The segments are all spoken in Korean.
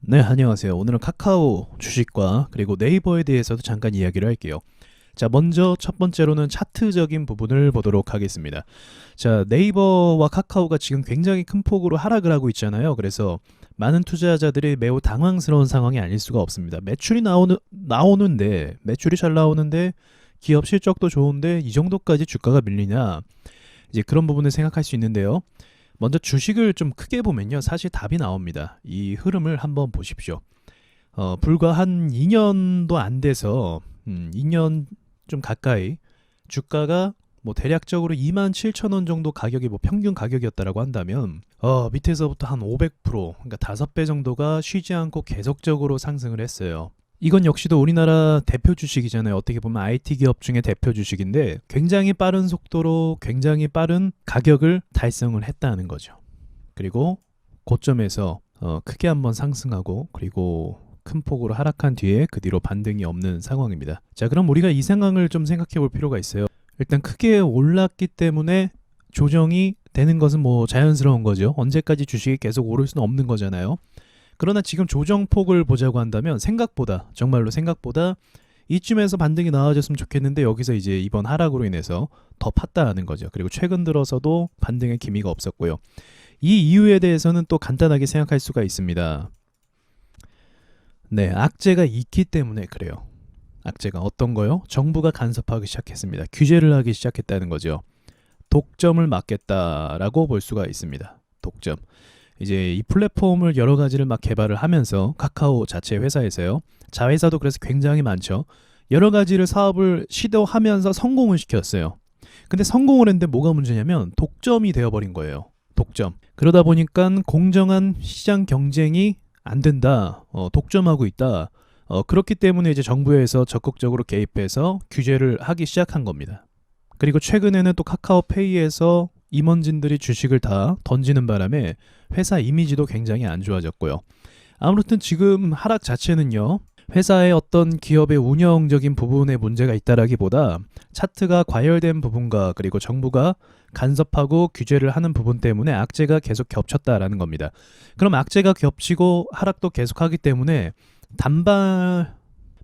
네, 안녕하세요. 오늘은 카카오 주식과 그리고 네이버에 대해서도 잠깐 이야기를 할게요. 자, 먼저 첫 번째로는 차트적인 부분을 보도록 하겠습니다. 자, 네이버와 카카오가 지금 굉장히 큰 폭으로 하락을 하고 있잖아요. 그래서 많은 투자자들이 매우 당황스러운 상황이 아닐 수가 없습니다. 나오는데, 매출이 잘 나오는데, 기업 실적도 좋은데, 이 정도까지 주가가 밀리냐? 이제 그런 부분을 생각할 수 있는데요. 먼저 주식을 좀 크게 보면요, 사실 답이 나옵니다. 이 흐름을 한번 보십시오. 불과 한 2년도 안 돼서 2년 좀 가까이 주가가 뭐 대략적으로 27,000원 정도 가격이 뭐 평균 가격이었다라고 한다면 밑에서부터 한 500%, 그러니까 5배 정도가 쉬지 않고 계속적으로 상승을 했어요. 이건 역시도 우리나라 대표 주식이잖아요. 어떻게 보면 IT 기업 중에 대표 주식인데 굉장히 빠른 속도로 굉장히 빠른 가격을 달성을 했다는 거죠. 그리고 고점에서 크게 한번 상승하고 그리고 큰 폭으로 하락한 뒤에 그 뒤로 반등이 없는 상황입니다. 자, 그럼 우리가 이 상황을 좀 생각해 볼 필요가 있어요. 일단 크게 올랐기 때문에 조정이 되는 것은 뭐 자연스러운 거죠. 언제까지 주식이 계속 오를 수는 없는 거잖아요. 그러나 지금 조정폭을 보자고 한다면 정말로 생각보다 이쯤에서 반등이 나와줬으면 좋겠는데 여기서 이제 이번 하락으로 인해서 더 팠다는 거죠. 그리고 최근 들어서도 반등의 기미가 없었고요. 이 이유에 대해서는 또 간단하게 생각할 수가 있습니다. 네, 악재가 있기 때문에 그래요. 악재가 어떤 거요? 정부가 간섭하기 시작했습니다. 규제를 하기 시작했다는 거죠. 독점을 막겠다라고 볼 수가 있습니다. 독점. 이제 이 플랫폼을 여러 가지를 막 개발을 하면서 카카오 자체 회사에서요. 자회사도 그래서 굉장히 많죠. 여러 가지를 사업을 시도하면서 성공을 시켰어요. 근데 성공을 했는데 뭐가 문제냐면 독점이 되어버린 거예요. 독점. 그러다 보니까 공정한 시장 경쟁이 안 된다. 독점하고 있다. 그렇기 때문에 이제 정부에서 적극적으로 개입해서 규제를 하기 시작한 겁니다. 그리고 최근에는 또 카카오페이에서 임원진들이 주식을 다 던지는 바람에 회사 이미지도 굉장히 안 좋아졌고요. 아무튼 지금 하락 자체는요, 회사의 어떤 기업의 운영적인 부분에 문제가 있다라기보다 차트가 과열된 부분과 그리고 정부가 간섭하고 규제를 하는 부분 때문에 악재가 계속 겹쳤다라는 겁니다. 그럼 악재가 겹치고 하락도 계속하기 때문에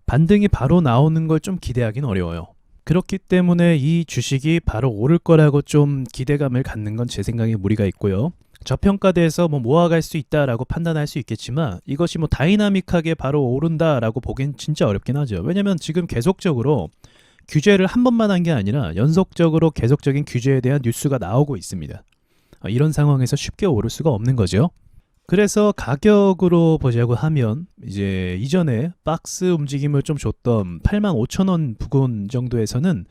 반등이 바로 나오는 걸 좀 기대하기는 어려워요. 그렇기 때문에 이 주식이 바로 오를 거라고 좀 기대감을 갖는 건 제 생각에 무리가 있고요. 저평가돼서 뭐 모아갈 수 있다라고 판단할 수 있겠지만 이것이 뭐 다이나믹하게 바로 오른다라고 보기엔 진짜 어렵긴 하죠. 왜냐면 지금 계속적으로 규제를 한 번만 한 게 아니라 연속적으로 계속적인 규제에 대한 뉴스가 나오고 있습니다. 이런 상황에서 쉽게 오를 수가 없는 거죠. 그래서 가격으로 보자고 하면 이제 이전에 박스 움직임을 좀 줬던 85,000원 부근 정도에서는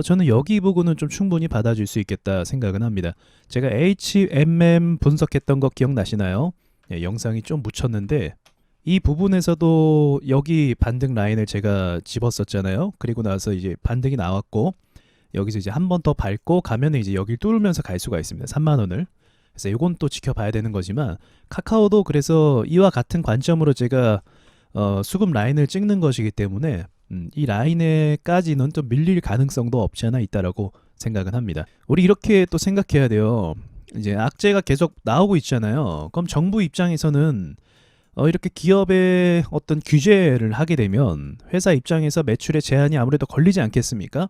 저는 여기 부분은 좀 충분히 받아줄 수 있겠다 생각은 합니다. 제가 HMM 분석했던 거 기억나시나요? 예, 영상이 좀 묻혔는데 이 부분에서도 여기 반등 라인을 제가 집었었잖아요. 그리고 나서 이제 반등이 나왔고 여기서 이제 한 번 더 밟고 가면 이제 여기를 뚫으면서 갈 수가 있습니다. 3만 원을. 그래서 이건 또 지켜봐야 되는 거지만 카카오도 그래서 이와 같은 관점으로 제가 수급 라인을 찍는 것이기 때문에 이 라인에까지는 좀 밀릴 가능성도 없지 않아 있다라고 생각은 합니다. 우리 이렇게 또 생각해야 돼요. 이제 악재가 계속 나오고 있잖아요. 그럼 정부 입장에서는 이렇게 기업의 어떤 규제를 하게 되면 회사 입장에서 매출에 제한이 아무래도 걸리지 않겠습니까?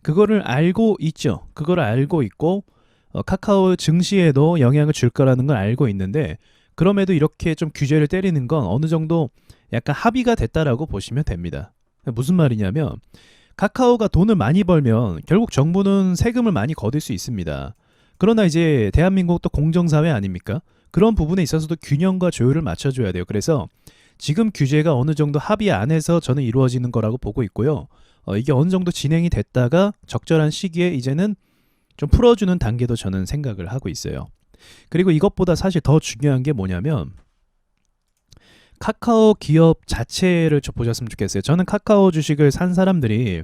그거를 알고 있죠. 그걸 알고 있고 카카오 증시에도 영향을 줄 거라는 걸 알고 있는데 그럼에도 이렇게 좀 규제를 때리는 건 어느 정도 약간 합의가 됐다라고 보시면 됩니다. 무슨 말이냐면 카카오가 돈을 많이 벌면 결국 정부는 세금을 많이 거둘 수 있습니다. 그러나 이제 대한민국도 공정사회 아닙니까? 그런 부분에 있어서도 균형과 조율을 맞춰줘야 돼요. 그래서 지금 규제가 어느 정도 합의 안에서 저는 이루어지는 거라고 보고 있고요. 이게 어느 정도 진행이 됐다가 적절한 시기에 이제는 좀 풀어주는 단계도 저는 생각을 하고 있어요. 그리고 이것보다 사실 더 중요한 게 뭐냐면 카카오 기업 자체를 좀 보셨으면 좋겠어요. 저는 카카오 주식을 산 사람들이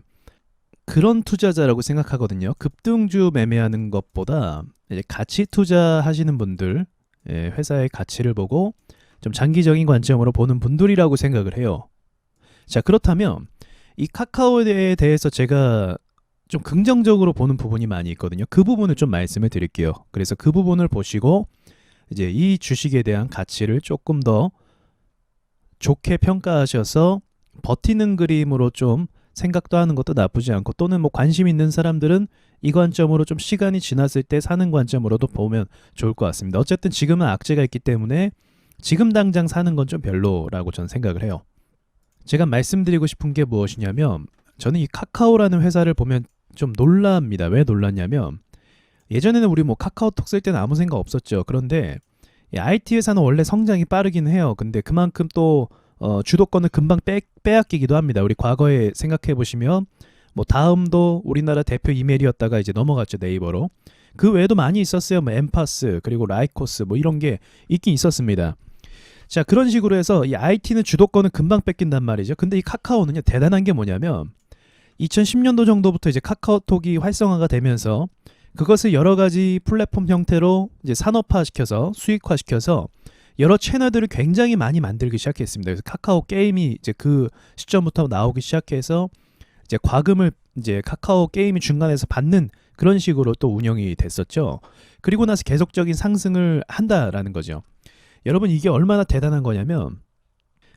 그런 투자자라고 생각하거든요. 급등주 매매하는 것보다 이제 가치 투자하시는 분들, 회사의 가치를 보고 좀 장기적인 관점으로 보는 분들이라고 생각을 해요. 자, 그렇다면 이 카카오에 대해서 제가 좀 긍정적으로 보는 부분이 많이 있거든요. 그 부분을 좀 말씀을 드릴게요. 그래서 그 부분을 보시고 이제 이 주식에 대한 가치를 조금 더 좋게 평가하셔서 버티는 그림으로 좀 생각도 하는 것도 나쁘지 않고, 또는 뭐 관심 있는 사람들은 이 관점으로 좀 시간이 지났을 때 사는 관점으로도 보면 좋을 것 같습니다. 어쨌든 지금은 악재가 있기 때문에 지금 당장 사는 건 좀 별로라고 저는 생각을 해요. 제가 말씀드리고 싶은 게 무엇이냐면, 저는 이 카카오라는 회사를 보면 좀 놀랍니다. 왜 놀랐냐면, 예전에는 우리 뭐 카카오톡 쓸 때는 아무 생각 없었죠. 그런데 이 IT 회사는 원래 성장이 빠르긴 해요. 근데 그만큼 또 주도권을 금방 빼앗기기도 합니다. 우리 과거에 생각해 보시면 뭐 다음도 우리나라 대표 이메일이었다가 이제 넘어갔죠, 네이버로. 그 외에도 많이 있었어요. 뭐 엠파스, 그리고 라이코스, 뭐 이런 게 있긴 있었습니다. 자, 그런 식으로 해서 이 IT는 주도권을 금방 뺏긴단 말이죠. 근데 이 카카오는요, 대단한 게 뭐냐면 2010년도 정도부터 이제 카카오톡이 활성화가 되면서 그것을 여러 가지 플랫폼 형태로 이제 산업화시켜서 수익화시켜서 여러 채널들을 굉장히 많이 만들기 시작했습니다. 그래서 카카오 게임이 이제 그 시점부터 나오기 시작해서 이제 과금을 이제 카카오 게임이 중간에서 받는 그런 식으로 또 운영이 됐었죠. 그리고 나서 계속적인 상승을 한다라는 거죠. 여러분, 이게 얼마나 대단한 거냐면,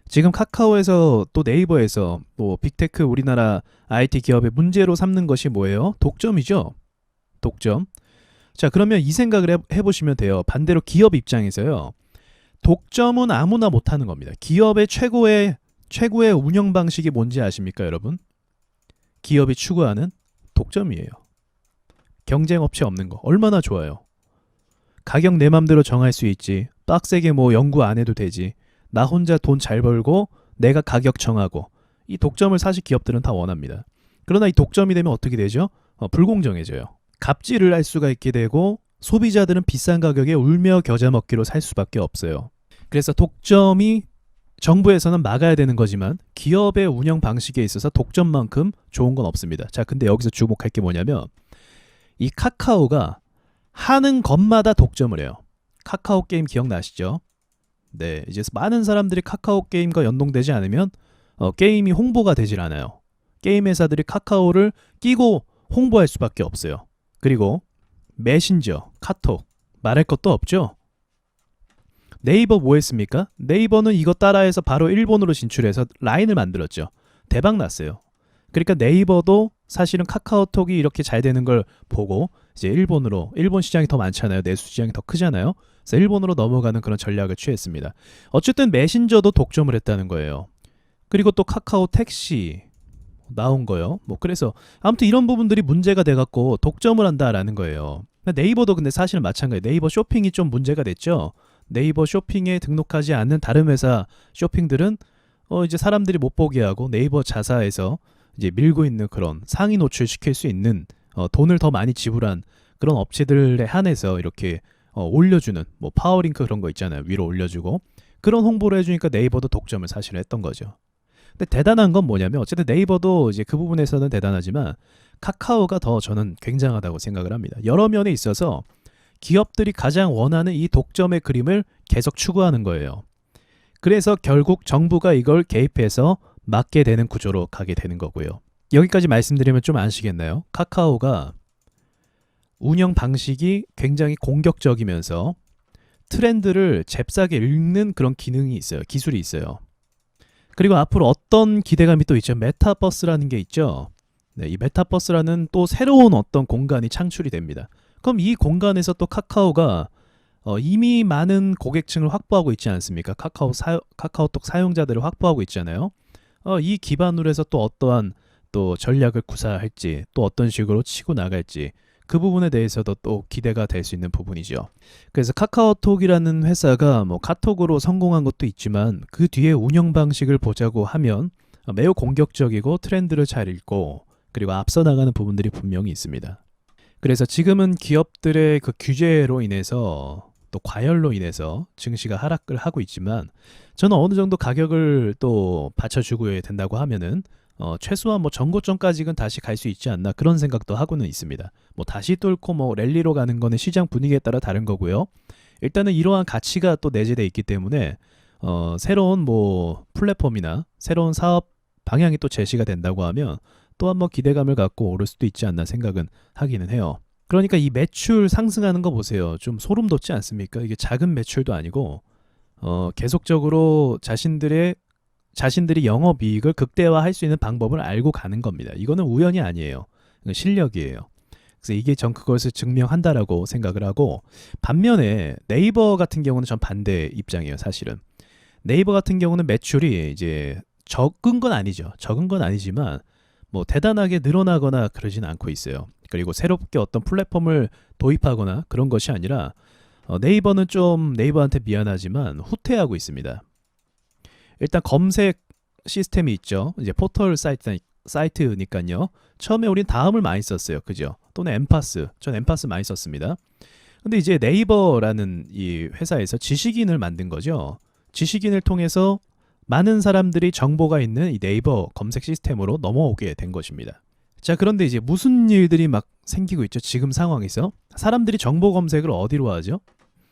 지금 카카오에서 또 네이버에서 또 빅테크 우리나라 IT 기업의 문제로 삼는 것이 뭐예요? 독점이죠. 독점. 자, 그러면 이 생각을 해보시면 돼요. 반대로 기업 입장에서요, 독점은 아무나 못하는 겁니다. 기업의 최고의 운영 방식이 뭔지 아십니까, 여러분? 기업이 추구하는 독점이에요. 경쟁 업체 없는 거 얼마나 좋아요. 가격 내 맘대로 정할 수 있지. 빡세게 뭐 연구 안 해도 되지. 나 혼자 돈 잘 벌고 내가 가격 정하고. 이 독점을 사실 기업들은 다 원합니다. 그러나 이 독점이 되면 어떻게 되죠? 불공정해져요. 갑질을 할 수가 있게 되고, 소비자들은 비싼 가격에 울며 겨자 먹기로 살 수밖에 없어요. 그래서 독점이 정부에서는 막아야 되는 거지만 기업의 운영 방식에 있어서 독점만큼 좋은 건 없습니다. 자, 근데 여기서 주목할 게 뭐냐면, 이 카카오가 하는 것마다 독점을 해요. 카카오 게임 기억나시죠? 네, 이제 많은 사람들이 카카오 게임과 연동되지 않으면 게임이 홍보가 되질 않아요. 게임 회사들이 카카오를 끼고 홍보할 수밖에 없어요. 그리고 메신저, 카톡 말할 것도 없죠. 네이버 뭐 했습니까? 네이버는 이거 따라해서 바로 일본으로 진출해서 라인을 만들었죠. 대박 났어요. 그러니까 네이버도 사실은 카카오톡이 이렇게 잘 되는 걸 보고 이제 일본 시장이 더 많잖아요. 내수 시장이 더 크잖아요. 그래서 일본으로 넘어가는 그런 전략을 취했습니다. 어쨌든 메신저도 독점을 했다는 거예요. 그리고 또 카카오 택시 나온 거요. 뭐 그래서 아무튼 이런 부분들이 문제가 돼갖고 독점을 한다라는 거예요. 네이버도 근데 사실은 마찬가지예요. 네이버 쇼핑이 좀 문제가 됐죠. 네이버 쇼핑에 등록하지 않는 다른 회사 쇼핑들은 이제 사람들이 못 보게 하고 네이버 자사에서 이제 밀고 있는 그런 상위 노출시킬 수 있는 돈을 더 많이 지불한 그런 업체들에 한해서 이렇게 올려주는 뭐 파워링크 그런 거 있잖아요. 위로 올려주고 그런 홍보를 해주니까 네이버도 독점을 사실 했던 거죠. 근데 대단한 건 뭐냐면, 어쨌든 네이버도 이제 그 부분에서는 대단하지만 카카오가 더 저는 굉장하다고 생각을 합니다. 여러 면에 있어서 기업들이 가장 원하는 이 독점의 그림을 계속 추구하는 거예요. 그래서 결국 정부가 이걸 개입해서 막게 되는 구조로 가게 되는 거고요. 여기까지 말씀드리면 좀 아시겠나요? 카카오가 운영 방식이 굉장히 공격적이면서 트렌드를 잽싸게 읽는 그런 기능이 있어요. 기술이 있어요. 그리고 앞으로 어떤 기대감이 또 있죠? 메타버스라는 게 있죠. 네, 이 메타버스라는 또 새로운 어떤 공간이 창출이 됩니다. 그럼 이 공간에서 또 카카오가 이미 많은 고객층을 확보하고 있지 않습니까? 카카오톡 사용자들을 확보하고 있잖아요. 이 기반으로 해서 또 어떠한 또 전략을 구사할지, 또 어떤 식으로 치고 나갈지, 그 부분에 대해서도 또 기대가 될 수 있는 부분이죠. 그래서 카카오톡이라는 회사가 뭐 카톡으로 성공한 것도 있지만 그 뒤에 운영 방식을 보자고 하면 매우 공격적이고 트렌드를 잘 읽고 그리고 앞서 나가는 부분들이 분명히 있습니다. 그래서 지금은 기업들의 그 규제로 인해서 또 과열로 인해서 증시가 하락을 하고 있지만, 저는 어느 정도 가격을 또 받쳐주고 된다고 하면은 최소한 뭐 전고점까지는 다시 갈 수 있지 않나, 그런 생각도 하고는 있습니다. 뭐 다시 뚫고 뭐 랠리로 가는 거는 시장 분위기에 따라 다른 거고요. 일단은 이러한 가치가 또 내재돼 있기 때문에 새로운 뭐 플랫폼이나 새로운 사업 방향이 또 제시가 된다고 하면 또 한번 기대감을 갖고 오를 수도 있지 않나 생각은 하기는 해요. 그러니까 이 매출 상승하는 거 보세요. 좀 소름 돋지 않습니까? 이게 작은 매출도 아니고 계속적으로 자신들의 자신들이 영업이익을 극대화할 수 있는 방법을 알고 가는 겁니다. 이거는 우연이 아니에요. 이건 실력이에요. 그래서 이게 전 그것을 증명한다라고 생각을 하고, 반면에 네이버 같은 경우는 전 반대 입장이에요. 사실은 네이버 같은 경우는 매출이 이제 적은 건 아니죠. 적은 건 아니지만 뭐 대단하게 늘어나거나 그러진 않고 있어요. 그리고 새롭게 어떤 플랫폼을 도입하거나 그런 것이 아니라 네이버는 좀 네이버한테 미안하지만 후퇴하고 있습니다. 일단 검색 시스템이 있죠. 이제 포털 사이트니까요. 처음에 우린 다음을 많이 썼어요. 그죠? 또는 엠파스. 전 엠파스 많이 썼습니다. 근데 이제 네이버라는 이 회사에서 지식인을 만든 거죠. 지식인을 통해서 많은 사람들이 정보가 있는 이 네이버 검색 시스템으로 넘어오게 된 것입니다. 자, 그런데 이제 무슨 일들이 막 생기고 있죠? 지금 상황에서 사람들이 정보 검색을 어디로 하죠?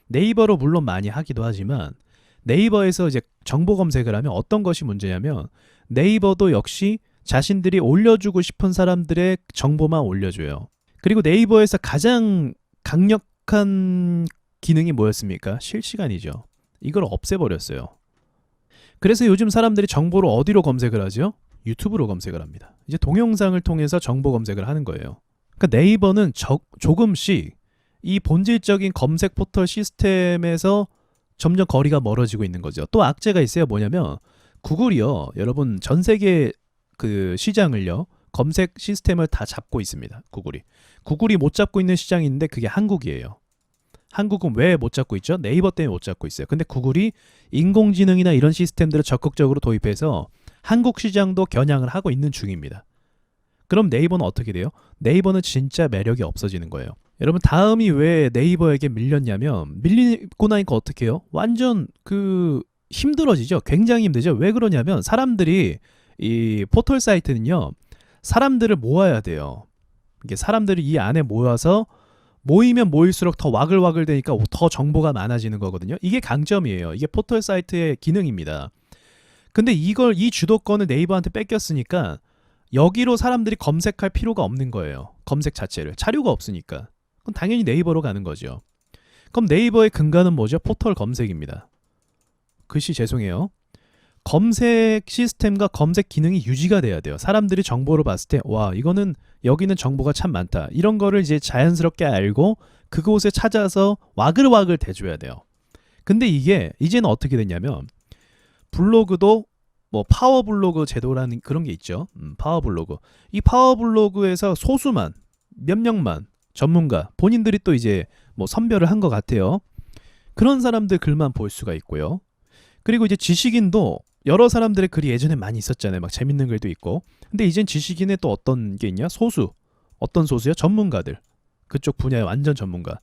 네이버로 물론 많이 하기도 하지만 네이버에서 이제 정보 검색을 하면 어떤 것이 문제냐면 네이버도 역시 자신들이 올려주고 싶은 사람들의 정보만 올려줘요. 그리고 네이버에서 가장 강력한 기능이 뭐였습니까? 실시간이죠. 이걸 없애버렸어요. 그래서 요즘 사람들이 정보를 어디로 검색을 하죠? 유튜브로 검색을 합니다. 이제 동영상을 통해서 정보 검색을 하는 거예요. 그러니까 네이버는 조금씩 이 본질적인 검색 포털 시스템에서 점점 거리가 멀어지고 있는 거죠. 또 악재가 있어요. 뭐냐면 구글이요. 여러분 전 세계 그 시장을요. 검색 시스템을 다 잡고 있습니다. 구글이 못 잡고 있는 시장이 있는데 그게 한국이에요. 한국은 왜 못 잡고 있죠? 네이버 때문에 못 잡고 있어요. 근데 구글이 인공지능이나 이런 시스템들을 적극적으로 도입해서 한국 시장도 겨냥을 하고 있는 중입니다. 그럼 네이버는 어떻게 돼요? 네이버는 진짜 매력이 없어지는 거예요. 여러분 다음이 왜 네이버에게 밀렸냐면 밀리고 나니까 어떻게 해요? 완전 힘들어지죠. 굉장히 힘들죠. 왜 그러냐면 사람들이 이 포털 사이트는요. 사람들을 모아야 돼요. 이게 사람들이 이 안에 모여서 모이면 모일수록 더 와글와글 되니까 더 정보가 많아지는 거거든요. 이게 강점이에요. 이게 포털 사이트의 기능입니다. 근데 이 주도권을 네이버한테 뺏겼으니까 여기로 사람들이 검색할 필요가 없는 거예요. 검색 자체를. 자료가 없으니까. 그럼 당연히 네이버로 가는 거죠. 그럼 네이버의 근간은 뭐죠? 포털 검색입니다. 글씨 죄송해요. 검색 시스템과 검색 기능이 유지가 돼야 돼요. 사람들이 정보를 봤을 때 와 이거는 여기는 정보가 참 많다. 이런 거를 이제 자연스럽게 알고 그곳에 찾아서 와글와글 대줘야 돼요. 근데 이게 이제는 어떻게 됐냐면 블로그도 뭐 파워블로그 제도라는 그런 게 있죠. 파워블로그. 이 파워블로그에서 소수만 몇 명만 전문가 본인들이 또 이제 뭐 선별을 한 것 같아요. 그런 사람들 글만 볼 수가 있고요. 그리고 이제 지식인도 여러 사람들의 글이 예전에 많이 있었잖아요. 막 재밌는 글도 있고. 근데 이젠 지식인에 또 어떤 게 있냐? 소수. 어떤 소수요? 전문가들. 그쪽 분야의 완전 전문가.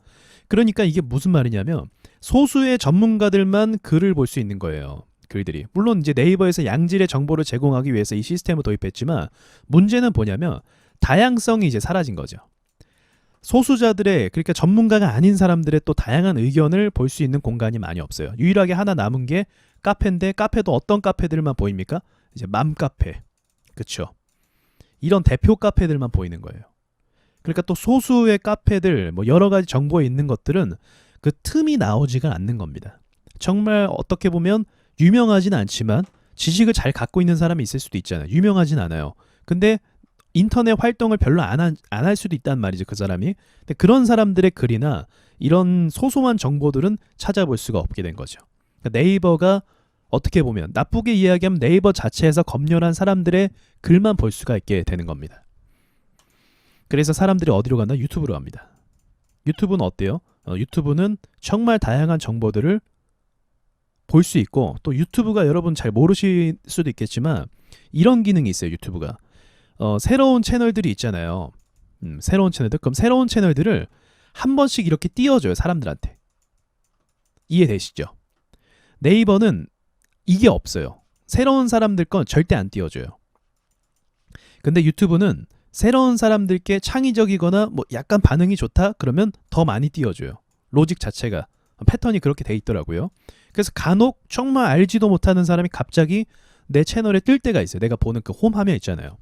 그러니까 이게 무슨 말이냐면 소수의 전문가들만 글을 볼 수 있는 거예요. 글들이. 물론 이제 네이버에서 양질의 정보를 제공하기 위해서 이 시스템을 도입했지만 문제는 뭐냐면 다양성이 이제 사라진 거죠. 소수자들의 그러니까 전문가가 아닌 사람들의 또 다양한 의견을 볼 수 있는 공간이 많이 없어요. 유일하게 하나 남은 게 카페인데 카페도 어떤 카페들만 보입니까? 이제 맘카페. 그쵸? 이런 대표 카페들만 보이는 거예요. 그러니까 또 소수의 카페들 뭐 여러 가지 정보에 있는 것들은 그 틈이 나오지가 않는 겁니다. 정말 어떻게 보면 유명하진 않지만 지식을 잘 갖고 있는 사람이 있을 수도 있잖아요. 유명하진 않아요. 근데 인터넷 활동을 별로 안 할 수도 있단 말이죠. 그 사람이. 근데 그런 사람들의 글이나 이런 소소한 정보들은 찾아볼 수가 없게 된 거죠. 그러니까 네이버가 어떻게 보면 나쁘게 이야기하면 네이버 자체에서 검열한 사람들의 글만 볼 수가 있게 되는 겁니다. 그래서 사람들이 어디로 갔나? 유튜브로 갑니다. 유튜브는 어때요? 유튜브는 정말 다양한 정보들을 볼 수 있고 또 유튜브가 여러분 잘 모르실 수도 있겠지만 이런 기능이 있어요. 유튜브가. 새로운 채널들이 있잖아요. 새로운 채널들. 그럼 새로운 채널들을 한 번씩 이렇게 띄워줘요. 사람들한테. 이해되시죠? 네이버는 이게 없어요. 새로운 사람들 건 절대 안 띄워줘요. 근데 유튜브는 새로운 사람들께 창의적이거나 뭐 약간 반응이 좋다? 그러면 더 많이 띄워줘요. 로직 자체가. 패턴이 그렇게 돼 있더라고요. 그래서 간혹 정말 알지도 못하는 사람이 갑자기 내 채널에 뜰 때가 있어요. 내가 보는 그 홈 화면 있잖아요.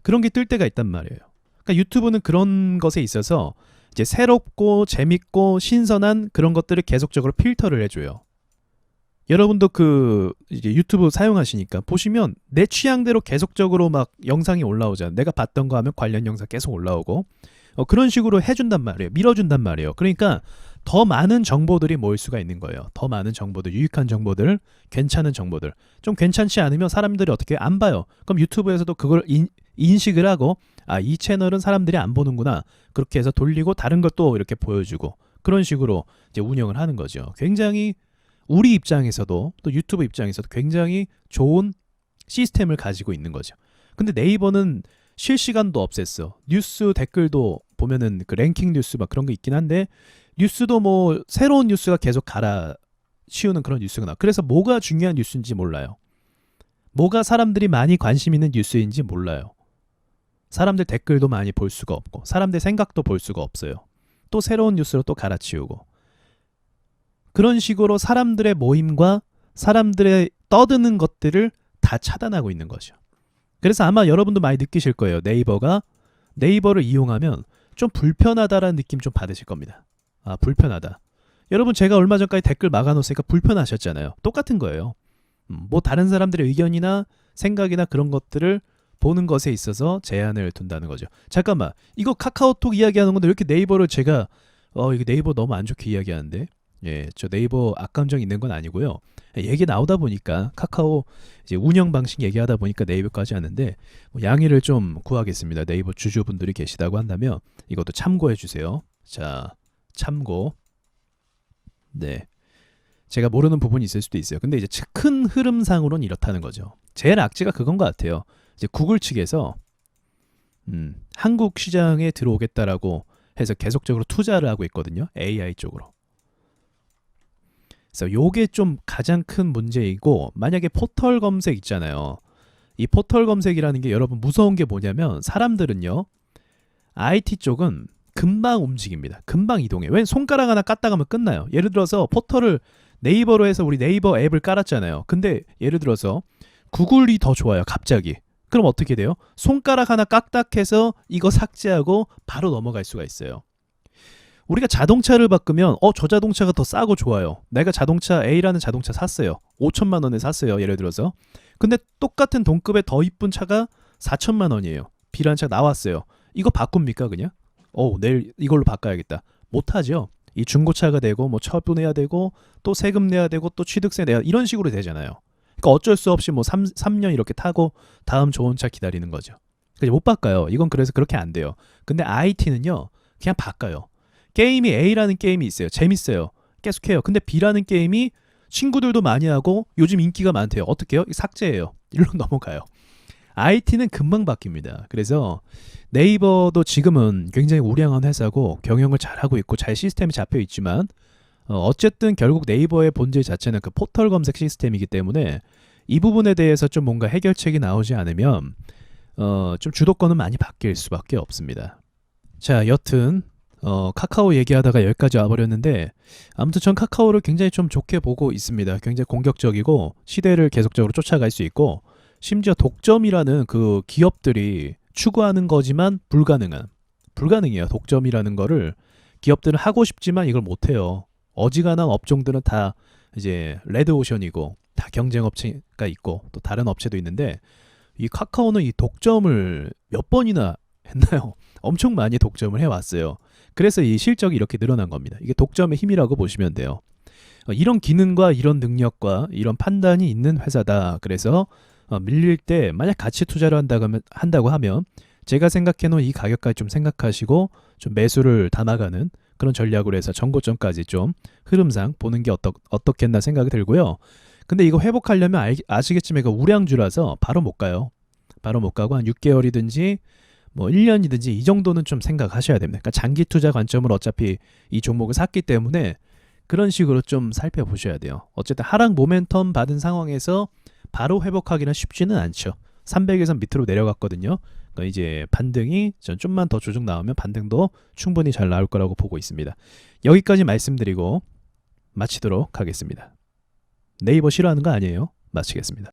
그런 게 뜰 때가 있단 말이에요. 그러니까 유튜브는 그런 것에 있어서 이제 새롭고 재밌고 신선한 그런 것들을 계속적으로 필터를 해줘요. 여러분도 그 이제 유튜브 사용하시니까 보시면 내 취향대로 계속적으로 막 영상이 올라오잖아요. 내가 봤던 거 하면 관련 영상 계속 올라오고 그런 식으로 해준단 말이에요. 밀어준단 말이에요. 그러니까 더 많은 정보들이 모일 수가 있는 거예요. 더 많은 정보들, 유익한 정보들, 괜찮은 정보들. 좀 괜찮지 않으면 사람들이 어떻게 안 봐요. 그럼 유튜브에서도 그걸 인식을 하고 아, 이 채널은 사람들이 안 보는구나. 그렇게 해서 돌리고 다른 것도 이렇게 보여주고 그런 식으로 이제 운영을 하는 거죠. 굉장히 우리 입장에서도 또 유튜브 입장에서도 굉장히 좋은 시스템을 가지고 있는 거죠. 근데 네이버는 실시간도 없앴어. 뉴스 댓글도 보면은 그 랭킹 뉴스 막 그런 거 있긴 한데 뉴스도 뭐 새로운 뉴스가 계속 갈아치우는 그런 뉴스가 나와. 그래서 뭐가 중요한 뉴스인지 몰라요. 뭐가 사람들이 많이 관심 있는 뉴스인지 몰라요. 사람들 댓글도 많이 볼 수가 없고 사람들 생각도 볼 수가 없어요. 또 새로운 뉴스로 또 갈아치우고 그런 식으로 사람들의 모임과 사람들의 떠드는 것들을 다 차단하고 있는 거죠. 그래서 아마 여러분도 많이 느끼실 거예요. 네이버를 이용하면 좀 불편하다라는 느낌 좀 받으실 겁니다. 아, 불편하다. 여러분 제가 얼마 전까지 댓글 막아놓으니까 불편하셨잖아요. 똑같은 거예요. 뭐 다른 사람들의 의견이나 생각이나 그런 것들을 보는 것에 있어서 제한을 둔다는 거죠. 잠깐만, 이거 카카오톡 이야기하는 건데 왜 이렇게 네이버를 제가 이거 네이버 너무 안 좋게 이야기하는데 예, 저 네이버 악감정 있는 건 아니고요. 얘기 나오다 보니까 카카오 이제 운영 방식 얘기하다 보니까 네이버까지 왔는데 뭐 양해를 좀 구하겠습니다. 네이버 주주분들이 계시다고 한다면 이것도 참고해 주세요. 자, 참고. 네. 제가 모르는 부분이 있을 수도 있어요. 근데 이제 큰 흐름상으로는 이렇다는 거죠. 제일 악재가 그건 것 같아요. 이제 구글 측에서 한국 시장에 들어오겠다라고 해서 계속적으로 투자를 하고 있거든요. AI 쪽으로. 그래서 요게 좀 가장 큰 문제이고 만약에 포털 검색 있잖아요. 이 포털 검색이라는 게 여러분 무서운 게 뭐냐면 사람들은요. IT 쪽은 금방 움직입니다. 금방 이동해요. 왜 손가락 하나 깠다 가면 끝나요. 예를 들어서 포털을 네이버로 해서 우리 네이버 앱을 깔았잖아요. 근데 예를 들어서 구글이 더 좋아요. 갑자기. 그럼 어떻게 돼요? 손가락 하나 깍딱해서 이거 삭제하고 바로 넘어갈 수가 있어요. 우리가 자동차를 바꾸면 저 자동차가 더 싸고 좋아요. 내가 자동차 A라는 자동차 샀어요. 5천만 원에 샀어요. 예를 들어서. 근데 똑같은 동급의 더 이쁜 차가 4천만 원이에요. B라는 차가 나왔어요. 이거 바꿉니까 그냥? 내일 이걸로 바꿔야겠다. 못하죠. 이 중고차가 되고 뭐 처분해야 되고 또 세금 내야 되고 또 취득세 내야 이런 식으로 되잖아요. 그러니까 어쩔 수 없이 뭐 3년 이렇게 타고 다음 좋은 차 기다리는 거죠. 그래서 못 바꿔요. 이건 그래서 그렇게 안 돼요. 근데 IT는요. 그냥 바꿔요. 게임이 A라는 게임이 있어요. 재밌어요. 계속해요. 근데 B라는 게임이 친구들도 많이 하고 요즘 인기가 많대요. 어떻게 해요? 삭제해요. 일로 넘어가요. IT는 금방 바뀝니다. 그래서 네이버도 지금은 굉장히 우량한 회사고 경영을 잘하고 있고 잘 시스템이 잡혀 있지만 어쨌든 결국 네이버의 본질 자체는 그 포털 검색 시스템이기 때문에 이 부분에 대해서 좀 뭔가 해결책이 나오지 않으면 좀 주도권은 많이 바뀔 수밖에 없습니다. 자, 여튼 카카오 얘기하다가 여기까지 와버렸는데 아무튼 전 카카오를 굉장히 좀 좋게 보고 있습니다. 굉장히 공격적이고 시대를 계속적으로 쫓아갈 수 있고 심지어 독점이라는 그 기업들이 추구하는 거지만 불가능해요. 독점이라는 거를 기업들은 하고 싶지만 이걸 못해요. 어지간한 업종들은 다 이제 레드오션이고 다 경쟁 업체가 있고 또 다른 업체도 있는데 이 카카오는 이 독점을 몇 번이나 했나요? 엄청 많이 독점을 해왔어요. 그래서 이 실적이 이렇게 늘어난 겁니다. 이게 독점의 힘이라고 보시면 돼요. 이런 기능과 이런 능력과 이런 판단이 있는 회사다. 그래서 밀릴 때 만약 가치 투자를 한다고 하면 제가 생각해 놓은 이 가격까지 좀 생각하시고 좀 매수를 담아가는 그런 전략으로 해서 전고점까지 좀 흐름상 보는 게 어떻겠나 생각이 들고요. 근데 이거 회복하려면 아시겠지만 이거 우량주라서 바로 못 가요. 바로 못 가고 한 6개월이든지 뭐 1년이든지 이 정도는 좀 생각하셔야 됩니다. 그러니까 장기 투자 관점으로 어차피 이 종목을 샀기 때문에 그런 식으로 좀 살펴보셔야 돼요. 어쨌든 하락 모멘텀 받은 상황에서 바로 회복하기는 쉽지는 않죠. 300에서 밑으로 내려갔거든요. 그러니까 이제 반등이 좀만 더 조정 나오면 반등도 충분히 잘 나올 거라고 보고 있습니다. 여기까지 말씀드리고 마치도록 하겠습니다. 네이버 싫어하는 거 아니에요? 마치겠습니다.